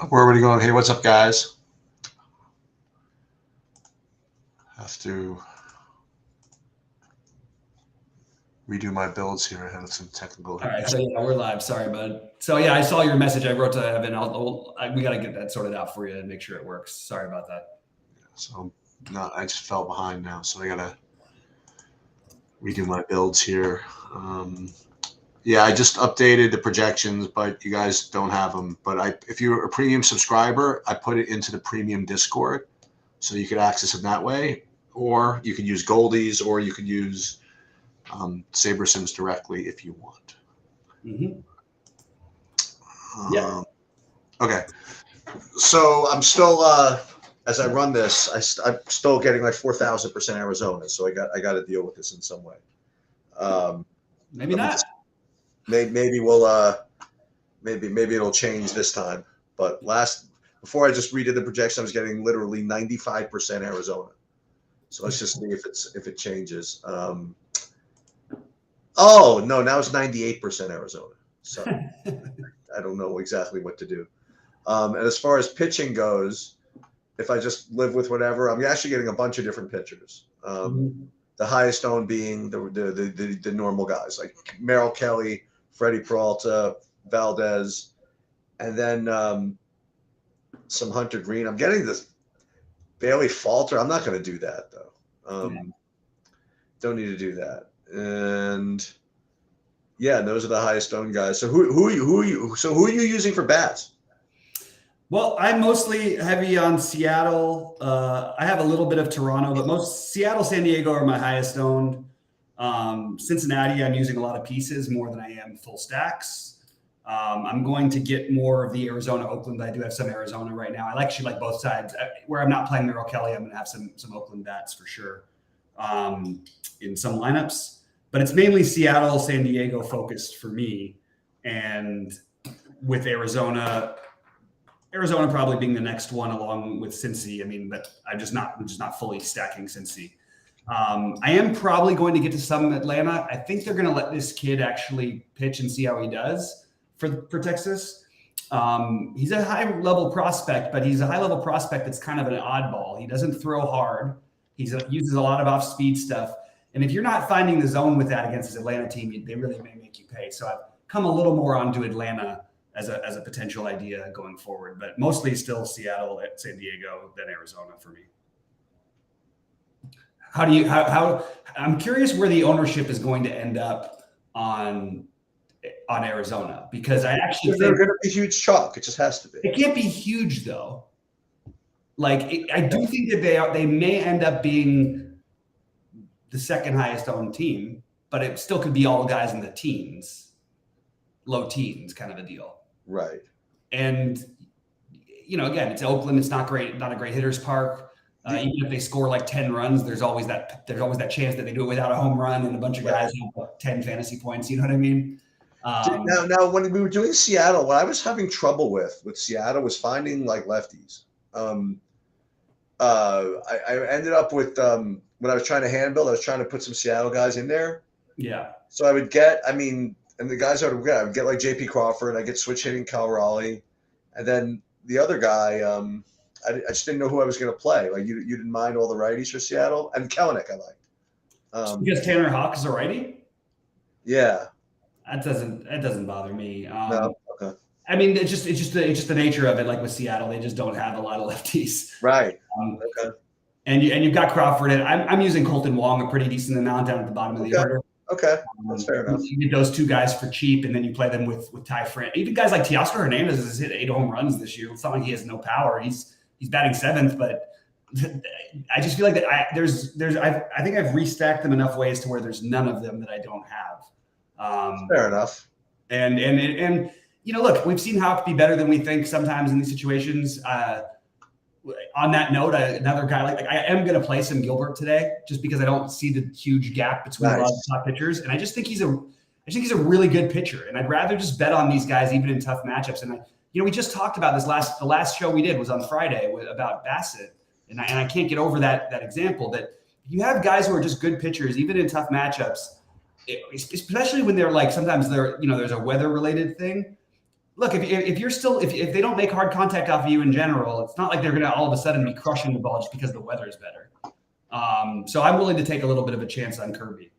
Where are we going? Hey, what's up, guys? Have to redo my builds here. I had some technical. All right, so yeah, we're live. Sorry, bud. So yeah, I saw your message. I wrote to Evan. We got to get that sorted out for you and make sure it works. Sorry about that. So I just fell behind now, so I gotta redo my builds here. Yeah, I just updated the projections, but you guys don't have them. But if you're a premium subscriber, I put it into the premium Discord, so you could access it that way, or you could use Goldies, or you could use SaberSims directly if you want. Mm-hmm. Yeah. Okay. So I'm still, as I run this, I'm still getting like 4,000% Arizona. So I got to deal with this in some way. Maybe not. Maybe we'll, maybe it'll change this time. But before I just redid the projection, I was getting literally 95% Arizona. So let's just see if it changes. Oh no, now it's 98% Arizona. So I don't know exactly what to do. And as far as pitching goes, if I just live with whatever, I'm actually getting a bunch of different pitchers. The highest owned being the normal guys like Merrill Kelly, Freddie Peralta, Valdez, and then some Hunter Green. I'm getting this Bailey Falter. I'm not going to do that though. Don't need to do that. And yeah, those are the highest owned guys. So who are you using for bats? Well, I'm mostly heavy on Seattle. I have a little bit of Toronto, but most Seattle, San Diego are my highest owned. Cincinnati, I'm using a lot of pieces more than I am full stacks. I'm going to get more of the Arizona, Oakland. I do have some Arizona right now. I actually like both sides. Where I'm not playing Merrill Kelly, I'm going to have some Oakland bats for sure in some lineups. But it's mainly Seattle, San Diego focused for me. And with Arizona probably being the next one along with Cincy. I mean, but I'm just not fully stacking Cincy. I am probably going to get to some Atlanta. I think they're going to let this kid actually pitch and see how he does for Texas. He's a high-level prospect, but he's a high-level prospect that's kind of an oddball. He doesn't throw hard. He uses a lot of off-speed stuff. And if you're not finding the zone with that against his Atlanta team, they really may make you pay. So I've come a little more onto Atlanta as a potential idea going forward, but mostly still Seattle, San Diego, then Arizona for me. How I'm curious where the ownership is going to end up on Arizona, because I actually think they're going to be huge chalk. It just has to be. It can't be huge though. I do think that they may end up being the second highest owned team, but it still could be all guys in the teens, low teens kind of a deal. Right. And, again, it's Oakland. It's not a great hitter's park. Even if they score like 10 runs, there's always that chance that they do it without a home run and a bunch of guys have 10 fantasy points. You know what I mean? Now, when we were doing Seattle, what I was having trouble with Seattle was finding like lefties. I ended up with when I was trying to hand build, I was trying to put some Seattle guys in there. Yeah. So I would get, and the guys I would get like J.P. Crawford, I get switch hitting Cal Raleigh, and then the other guy, I just didn't know who I was going to play. Like you didn't mind all the righties for Seattle, and Kelenic I liked. Because Tanner Houck is a righty. Yeah. That doesn't bother me. No. Okay. I mean, it's just the nature of it. Like with Seattle, they just don't have a lot of lefties. Right. Okay. And you've got Crawford, and I'm using Colton Wong a pretty decent amount down at the bottom of the order. Okay, that's fair enough. You get those two guys for cheap, and then you play them with Ty France. Even guys like Teoscar Hernandez has hit 8 home runs this year. It's not like he has no power. He's batting 7th, but I just feel like that I think I've restacked them enough ways to where there's none of them that I don't have. Fair enough. And look, we've seen Houck be better than we think sometimes in these situations. On that note, another guy I am going to play some Gilbert today, just because I don't see the huge gap between a lot of top pitchers, and I just think he's a really good pitcher, and I'd rather just bet on these guys even in tough matchups. And we just talked about this the last show we did was on Friday about Bassett, and I can't get over that example that you have guys who are just good pitchers even in tough matchups, especially when they're like sometimes they're there's a weather related thing. look, if you're still if they don't make hard contact off of you in general, it's not like they're going to all of a sudden be crushing the ball just because the weather is better. So I'm willing to take a little bit of a chance on Kirby.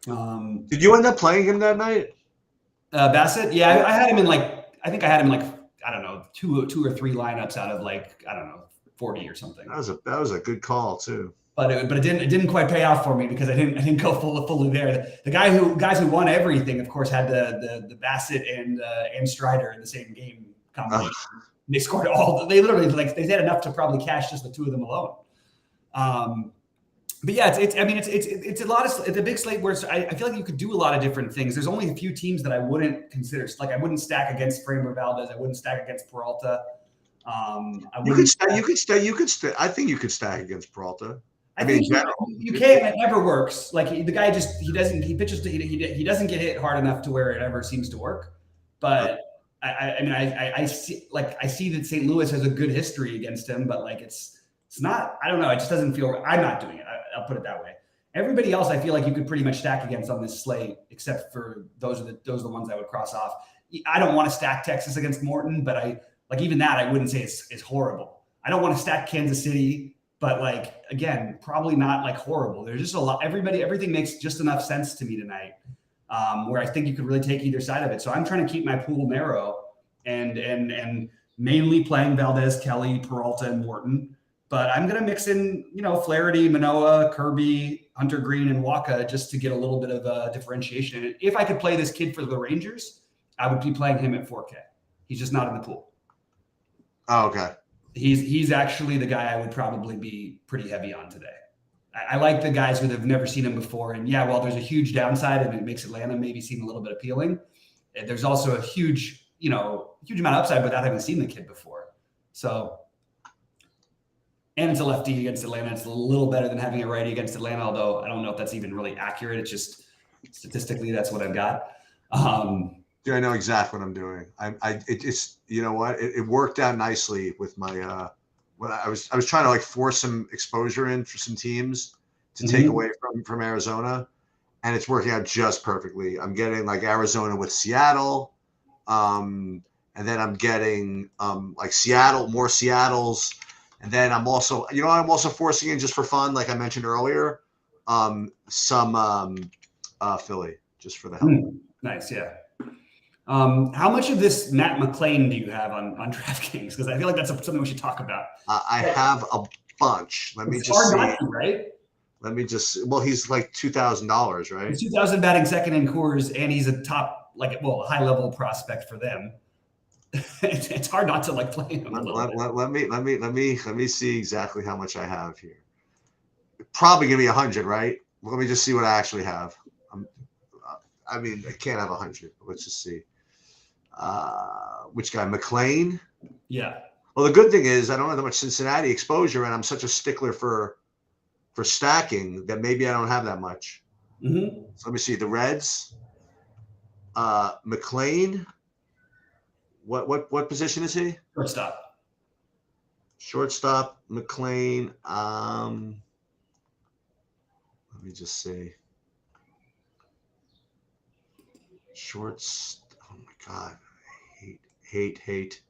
Did you end up playing him that night? Bassett? Yeah, I had him in I think I had him in I don't know, two or three lineups out of I don't know, 40 or something. That was a good call too. But it didn't quite pay off for me because I didn't go fully there. The guys who won everything, of course, had the Bassett and Strider in the same game combination. They scored they literally they had enough to probably cash just the two of them alone. But yeah, it's a lot of it's a big slate where I feel like you could do a lot of different things. There's only a few teams that I wouldn't consider. I wouldn't stack against Framber Valdez. I wouldn't stack against Peralta. You could stack. I think you could stack against Peralta. I mean, you can't. It never works. The guy he doesn't get hit hard enough to where it ever seems to work. But I see that St. Louis has a good history against him, but it's not. I don't know. It just doesn't feel. I'm not doing it. I'll put it that way. Everybody else, I feel like you could pretty much stack against on this slate, except for those are the ones I would cross off. I don't want to stack Texas against Morton, but even that I wouldn't say is horrible. I don't want to stack Kansas City. But again, probably not horrible. There's just a lot. Everything makes just enough sense to me tonight, where I think you could really take either side of it. So I'm trying to keep my pool narrow and mainly playing Valdez, Kelly, Peralta, and Morton. But I'm going to mix in, Flaherty, Manoah, Kirby, Hunter Green, and Waka just to get a little bit of differentiation. And if I could play this kid for the Rangers, I would be playing him at 4K. He's just not in the pool. Oh, okay. He's actually the guy I would probably be pretty heavy on today. I like the guys who have never seen him before. And yeah, while there's a huge downside and it makes Atlanta maybe seem a little bit appealing, there's also a huge amount of upside without having seen the kid before. So, and it's a lefty against Atlanta. It's a little better than having a righty against Atlanta, although I don't know if that's even really accurate. It's just statistically, that's what I've got. Yeah, I know exactly what I'm doing. It's you know what? It worked out nicely with my when I was trying to force some exposure in for some teams to take away from Arizona, and it's working out just perfectly. I'm getting Arizona with Seattle, and then I'm getting Seattle, more Seattles, and then I'm also forcing in just for fun, like I mentioned earlier, some Philly just for the hell. Nice, yeah. How much of this Matt McClain do you have on DraftKings? Because I feel like that's something we should talk about. I have a bunch. Let me it's just hard see. Not to, right? Let me just. Well, he's $2,000, right? He's 2,000 batting second in Coors, and he's a top, a high level prospect for them. It's hard not to play him. Let me see exactly how much I have here. Probably gonna be 100, right? Let me just see what I actually have. I can't have 100. Let's just see. Which guy? McClain? Yeah. Well, the good thing is I don't have that much Cincinnati exposure, and I'm such a stickler for stacking that maybe I don't have that much. Mm-hmm. So let me see. The Reds. McClain. What position is he? Shortstop. Shortstop. McClain. Let me just see. Shorts. Oh my God. Hate.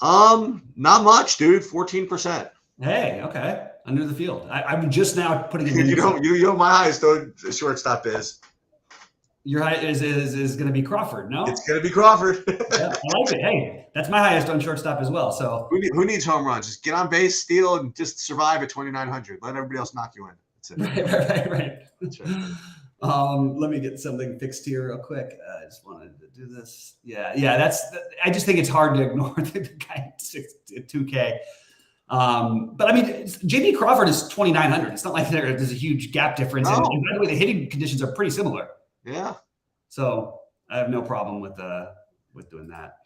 Not much, dude. 14%. Hey, okay. Under the field. I'm just now putting it in. You know my highest shortstop is. Your high is going to be Crawford, no? It's going to be Crawford. Yeah, I like it. Hey, that's my highest on shortstop as well. So who needs home runs? Just get on base, steal, and just survive at 2,900. Let everybody else knock you in. That's it. Right. That's right. Let me get something fixed here real quick. I just wanted to do this. Yeah. I just think it's hard to ignore the guy at 2K. But JB Crawford is 2,900. It's not like there's a huge gap difference. No. And by the way, the hitting conditions are pretty similar. Yeah. So I have no problem with doing that.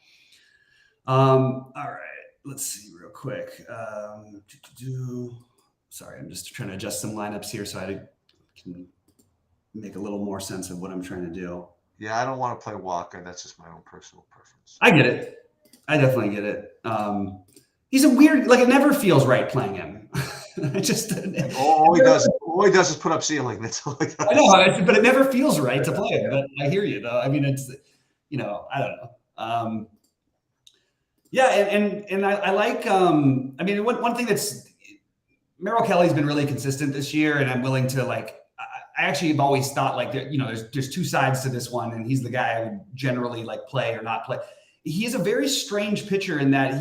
All right. Let's see real quick. Sorry, I'm just trying to adjust some lineups here so I can make a little more sense of what I'm trying to do. Yeah, I don't want to play Walker. That's just my own personal preference. I get it. I definitely get it. He's a weird, it never feels right playing him. All he does is put up ceiling. That's all he does. I know, but it never feels right to play him. But I hear you, though. It's, I don't Yeah, and I like. I mean, one thing that's Merrill Kelly's been really consistent this year, and I'm willing to like. I actually have always thought like there's two sides to this one, and he's the guy I would generally like play or not play. He is a very strange pitcher in that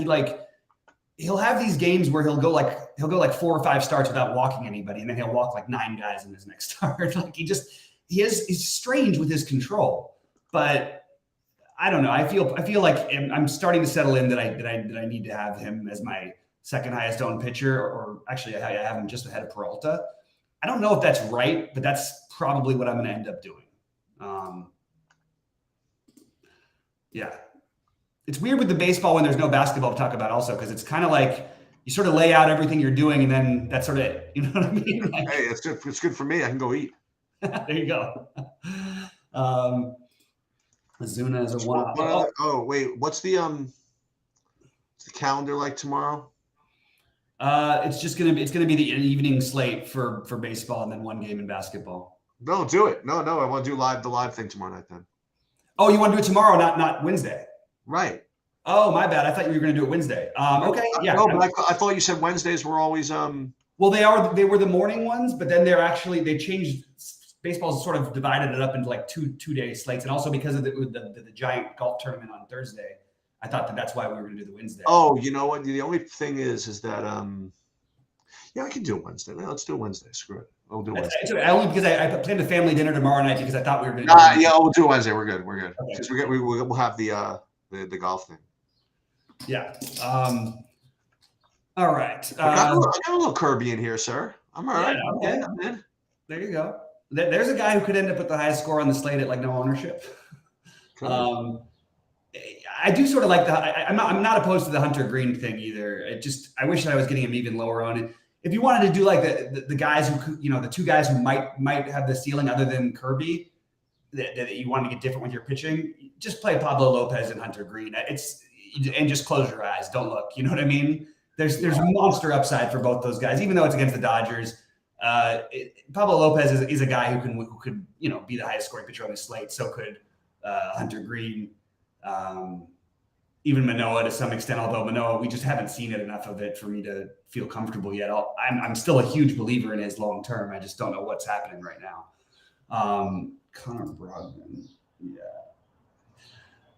he'll have these games where he'll go like 4 or 5 starts without walking anybody, and then he'll walk like 9 guys in his next start. Like he's strange with his control, but I don't know. I feel like I'm starting to settle in that I need to have him as my second highest owned pitcher, or actually I have him just ahead of Peralta. I don't know if that's right, but that's probably what I'm going to end up doing. Yeah. It's weird with the baseball when there's no basketball to talk about also, because it's kind of like you sort of lay out everything you're doing and then that's sort of it. You know what I mean? Like, hey, it's good. It's good for me. I can go eat. There you go. Azuna is a one-off. Oh, wait. What's the calendar like tomorrow? It's going to be the evening slate for baseball and then one game in basketball. No, do it. No. I want to do the live thing tomorrow night then. Oh, you want to do it tomorrow, not Wednesday? Right. Oh, my bad. I thought you were going to do it Wednesday. Okay. Yeah. No, but I thought you said Wednesdays were always Well, they were the morning ones, but then they changed. Baseball's sort of divided it up into like two-day slates, and also because of the giant golf tournament on Thursday, I thought that's why we were going to do the Wednesday. Oh, you know what? The only thing is that yeah, I can do it Wednesday. Let's do it Wednesday. Screw it. We'll do Wednesday. Only because I planned a family dinner tomorrow night because I thought we were going to. Yeah, we'll do it Wednesday. We're good. Because Okay. we'll have the golf thing. Yeah. All right. I got a little Kirby in here, sir. I'm all right. Yeah, okay. I'm in. There you go. There's a guy who could end up with the highest score on the slate at like no ownership. I do sort of like I'm not opposed to the Hunter Green thing either. I wish I was getting him even lower on it. If you wanted to do like the guys who the 2 guys who might have the ceiling other than Kirby, that you want to get different with your pitching, just play Pablo Lopez and Hunter Green. And just close your eyes, don't look. You know what I mean? There's monster upside for both those guys, even though it's against the Dodgers. Pablo Lopez is a guy who could be the highest scoring pitcher on the slate. So could Hunter Green, even Manoah to some extent. Although Manoah, we just haven't seen enough of it for me to feel comfortable yet. I'm still a huge believer in his long term. I just don't know what's happening right now. Connor Brogdon, yeah.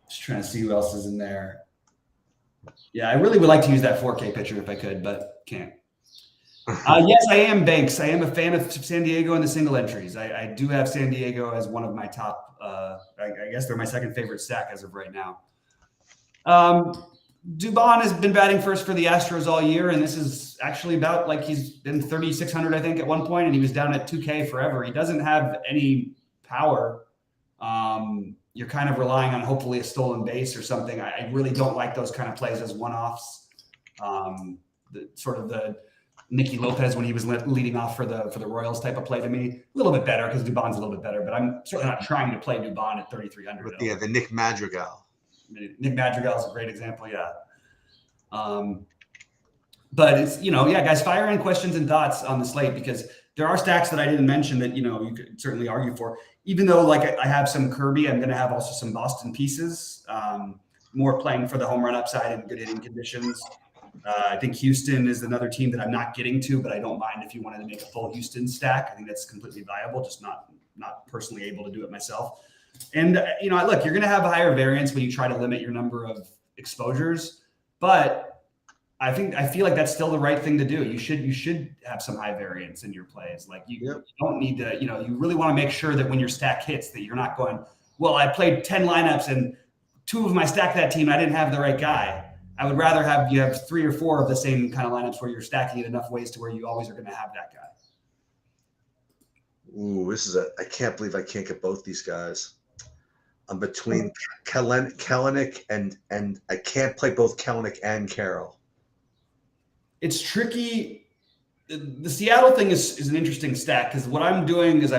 Just trying to see who else is in there. Yeah, I really would like to use that 4K picture if I could, but can't. Yes, I am Banks. I am a fan of San Diego and the single entries. I do have San Diego as one of my top. I guess they're my second favorite stack as of right now. Dubon has been batting first for the Astros all year, and this is actually about like he's been 3,600, I think, at one point, and he was down at 2K forever. He doesn't have any power. You're kind of relying on hopefully a stolen base or something. I really don't like those kind of plays as one-offs. The Nicky Lopez when he was leading off for the Royals type of play to me. A little bit better because Dubon's a little bit better, but I'm certainly not trying to play Dubon at 3,300. Yeah, the Nick Madrigal. Nick Madrigal is a great example, yeah. But it's, guys, fire in questions and thoughts on the slate because there are stacks that I didn't mention that, you could certainly argue for. Even though, like, I have some Kirby, I'm going to have also some Boston pieces, more playing for the home run upside and good hitting conditions. I think Houston is another team that I'm not getting to, but I don't mind if you wanted to make a full Houston stack. I think that's completely viable, just not personally able to do it myself. And, look, you're going to have a higher variance when you try to limit your number of exposures, but I feel like that's still the right thing to do. You should have some high variance in your plays. Like you don't need to, you really want to make sure that when your stack hits that you're not going, well, I played 10 lineups and 2 of my stacked that team. I didn't have the right guy. I would rather you have 3 or 4 of the same kind of lineups where you're stacking it enough ways to where you always are going to have that guy. Ooh, I can't believe I can't get both these guys. I'm between Kellenic and I can't play both Kellenic and Carroll. It's tricky. The Seattle thing is an interesting stack because what I'm doing is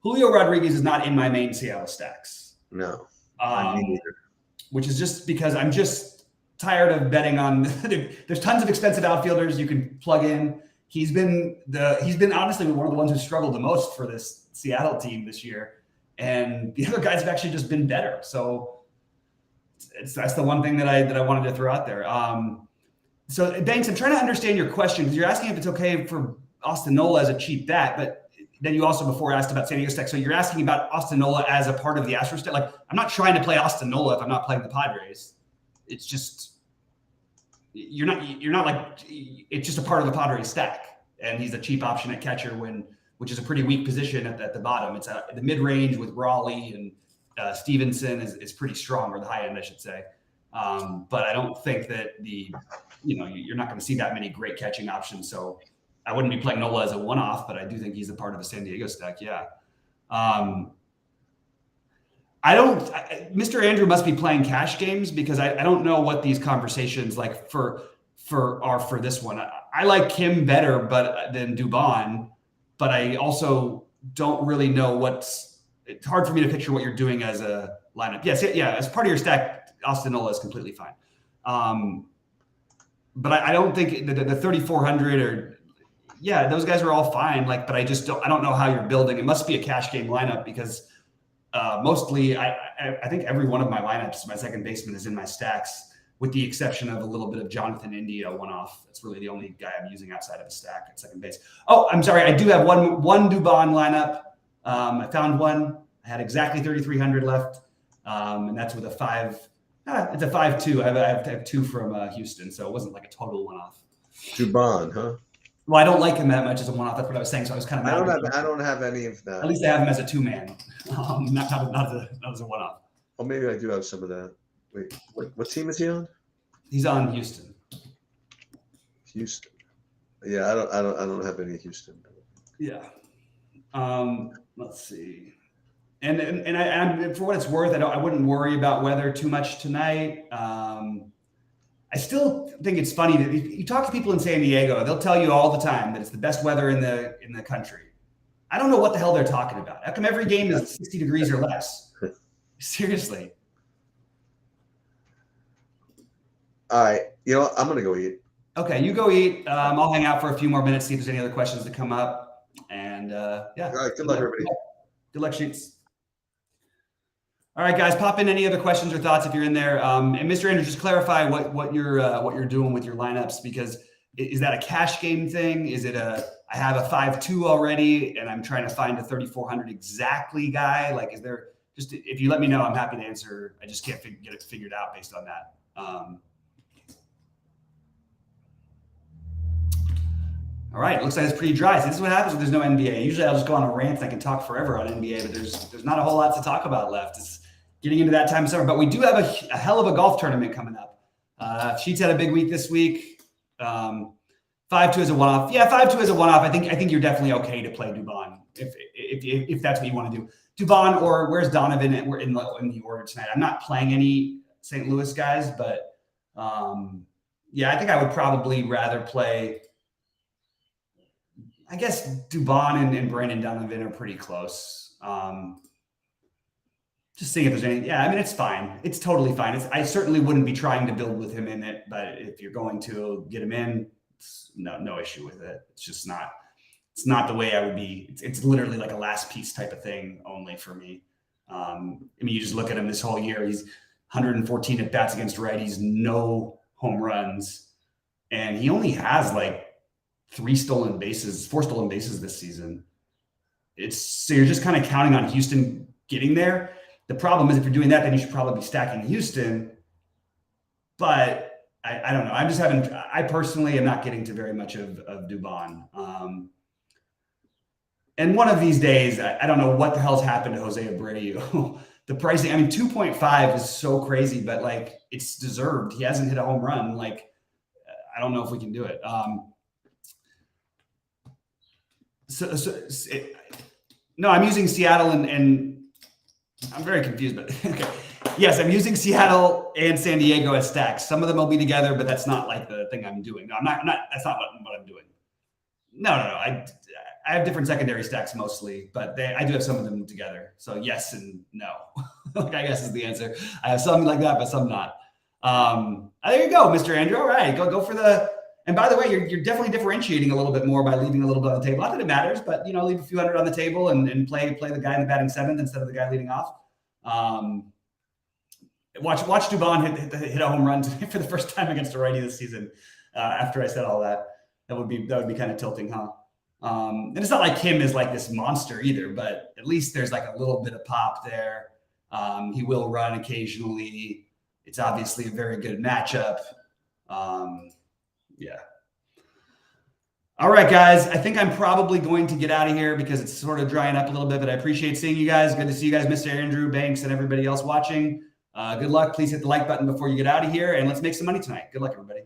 Julio Rodriguez is not in my main Seattle stacks. No, me neither. Which is just because I'm just tired of betting on. There's tons of expensive outfielders you can plug in. He's been honestly one of the ones who struggled the most for this Seattle team this year, and the other guys have actually just been better. So that's the one thing that I wanted to throw out there. So Banks, I'm trying to understand your question because you're asking if it's okay for Austin Nola as a cheap bat, but then you also before asked about San Diego stack. So you're asking about Austin Nola as a part of the Astros stack. Like I'm not trying to play Austin Nola if I'm not playing the Padres. It's just you're not like it's just a part of the Padres stack, and he's a cheap option at catcher which is a pretty weak position at the bottom. It's the mid range with Raleigh and Stevenson is pretty strong, or the high end, I should say. But I don't think that you're not going to see that many great catching options. So I wouldn't be playing Nola as a one-off, but I do think he's a part of the San Diego stack. Yeah. Mr. Andrew must be playing cash games because I don't know what these conversations like for this one. I like Kim better, than Dubon, but I also don't really know it's hard for me to picture what you're doing as a lineup. Yes. Yeah. As part of your stack, Austin Nola is completely fine. But I don't think the 3,400 those guys are all fine. But I don't know how you're building. It must be a cash game lineup because mostly I think every one of my lineups, my second baseman is in my stacks with the exception of a little bit of Jonathan India one-off. That's really the only guy I'm using outside of a stack at second base. Oh, I'm sorry. I do have one Dubon lineup. I found one. I had exactly 3,300 left. And that's with a 5. It's a 5-2. I have 2 from Houston, so it wasn't like a total one-off. Dubon, huh? Well, I don't like him that much as a one-off. That's what I was saying. So I was kind of. I don't have any of that. At least I have him as a 2-man, not as a one-off. Oh, maybe I do have some of that. Wait, what team is he on? He's on Houston. Houston. Yeah, I don't have any Houston. Yeah. Let's see. And I for what it's worth, I wouldn't worry about weather too much tonight. I still think it's funny that you talk to people in San Diego, they'll tell you all the time that it's the best weather in the country. I don't know what the hell they're talking about. How come every game is 60 degrees or less? Seriously. All right. I'm going to go eat. Okay, you go eat. I'll hang out for a few more minutes, see if there's any other questions that come up. And All right. Good luck, everybody. Good luck, Sheets. All right, guys, pop in any other questions or thoughts if you're in there. And Mr. Andrews, just clarify what you're doing with your lineups, because is that a cash game thing? Is it I have a 5-2 already and I'm trying to find a 3,400 exactly guy? Like, is there just, if you let me know, I'm happy to answer. I just can't get it figured out based on that. All right, it looks like it's pretty dry. So this is what happens when there's no NBA. Usually I'll just go on a rant and I can talk forever on NBA, but there's not a whole lot to talk about left. It's getting into that time of summer, but we do have a hell of a golf tournament coming up. Sheets had a big week this week. 5-2 as a one-off. Yeah, 5-2 as a one-off. I think you're definitely okay to play Dubon if that's what you want to do. Dubon, or where's Donovan? We're in the order tonight. I'm not playing any St. Louis guys, but I think I would probably rather play. I guess Dubon and Brandon Donovan are pretty close. Just seeing if there's any. Yeah, I mean, it's fine. It's totally fine. I certainly wouldn't be trying to build with him in it, but if you're going to get him in, no issue with it. It's just not. It's not the way I would be. It's literally like a last piece type of thing only for me. I mean, you just look at him this whole year. He's 114 at bats against righties, no home runs, and he only has like 4 stolen bases this season. So you're just kind of counting on Houston getting there. The problem is if you're doing that, then you should probably be stacking Houston. But I don't know. I personally am not getting to very much of Dubon. And one of these days, I don't know what the hell's happened to Jose Abreu. The pricing, I mean, 2.5 is so crazy, but like it's deserved. He hasn't hit a home run. Like, I don't know if we can do it. No, I'm using Seattle and I'm very confused, but okay. Yes, I'm using Seattle and San Diego as stacks. Some of them will be together, but that's not like the thing I'm doing. No, I'm not. That's not what I'm doing. No. I have different secondary stacks mostly, but I do have some of them together. So yes and no. I guess is the answer. I have some like that, but some not. There you go, Mr. Andrew. All right, go for the. And by the way, you're definitely differentiating a little bit more by leaving a little bit on the table. Not that it matters, but leave a few hundred on the table and play the guy in the batting seventh instead of the guy leading off. Watch Dubon hit a home run for the first time against a righty this season. After I said all that, that would be kind of tilting, huh? And it's not like Kim is like this monster either, but at least there's like a little bit of pop there. He will run occasionally. It's obviously a very good matchup. Yeah. All right, guys. I think I'm probably going to get out of here because it's sort of drying up a little bit, but I appreciate seeing you guys. Good to see you guys, Mr. Andrew, Banks, and everybody else watching. Good luck. Please hit the like button before you get out of here, and let's make some money tonight. Good luck, everybody.